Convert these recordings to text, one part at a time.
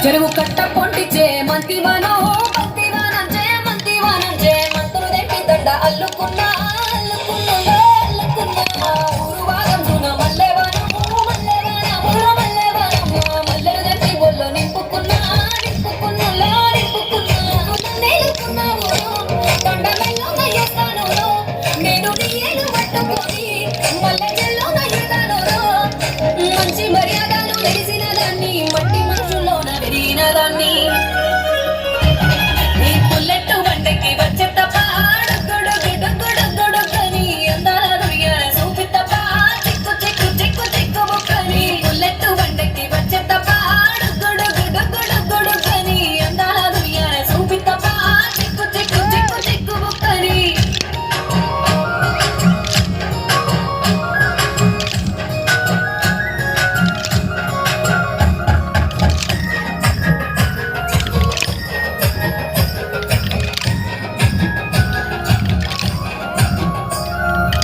చెరువు కట్ట పొంటిచే మంతివానం మంతులు తెప్పి దండ అల్లుకున్నా ఊరు భాగంలో మల్లెవానం మల్లెలు తెప్పి ఒళ్ళో నింపుకున్నా దండలో నయ్యేస్తాను నేను నీళ్ళు పట్టుకొని మల్లె చెల్లో నయ్యేదాను మంచి మర్యాదలు తెలిసిన దాన్ని మట్టి మనుషుల్లోన విరిగిన దాన్ని ఈ బుల్లెట్ బండికి వచ్చే తప్ప డొగ్గుడొగ్గుడొగ్గుడొగ్గుడొగ్గని అందాల దుర్యాల చూపి తప్ప చిక్కు బుక్కని బుల్లెట్ బండికి వచ్చే తప్ప డొగ్గుడొగ్గుడొగ్గుడొగ్గని అందాల దుర్యాల చూపి తప్ప చిక్కు బుక్కని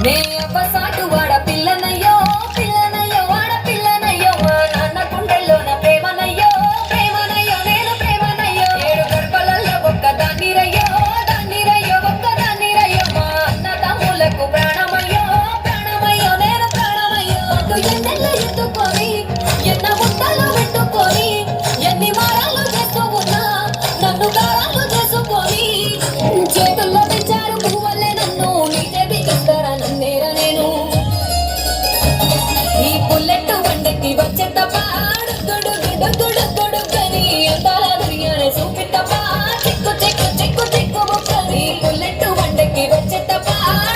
నే అబ్బసాటు వాడ పిల్లనయ్యో ఆడపిల్లనయ్యో మా నాన్న గుండెల్లోన ప్రేమనయ్యో నేను ప్రేమనయ్యో ఏడు గడపలల్లో ఒక్కదాన్నిరయ్యో ఒక్కదాన్నిరయ్యో మా అన్న తమ్ములకు ప్రాణమయ్యో నేను ప్రాణమయ్యో ఎన్నెల్లో ఎత్తుకొని ఎన్న ముట్టలో పెట్టుకొని ఎన్ని మారాలు చేస్తూ ఉన్నా నన్ను గారాలు చేసుకొని చేతుల్లో పెంచారు పువ్వులే నన్ను నీ చేతికిస్తారా నన్నేరా నేను ఈ బుల్లెట్ బండికి వచ్చే తప్ప డొగ్గుడొగ్గుడొగ్గుడొగ్గని అందాల దుర్యాల చూపి తప్ప చిక్కు బుక్కని బుల్లెట్ బండికి వచ్చే తప్ప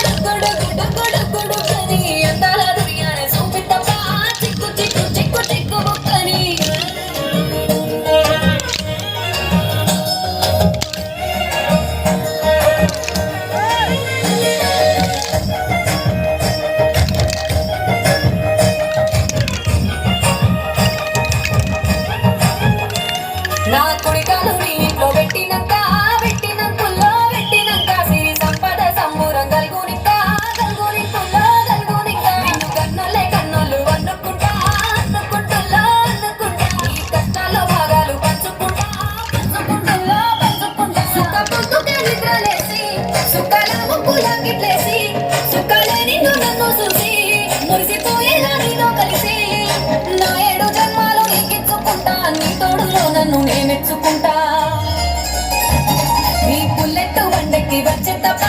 డొగ్గుడొగ్గుడొగ్గుడొగ్గని అందాల దుర్యాల చూపి తప్ప చిక్కు బుక్కని నా కుడికాలు నీ ఇంట్లో పెట్టినాక సిరి సంపద సంబూరం గల్గునిక నిన్ను కన్నోళ్ళు అనుకుంటా ఈ కష్టాల్లో భాగాలు పంచుకుంటా సుఖ పొద్దుకే నిద్రలేసి సుఖాల ముక్కులా గిట్లేసి సుఖాలే నిన్ను నన్ను చూసి మురిసిపోయేలా నీతో కలిసి నా 7 జన్మాలు నీకిచ్చుకుంటా నీ తోడులో నన్ను నేమెచ్చుకుంటా ఈ బుల్లెట్ బండికి వచ్చే తప్ప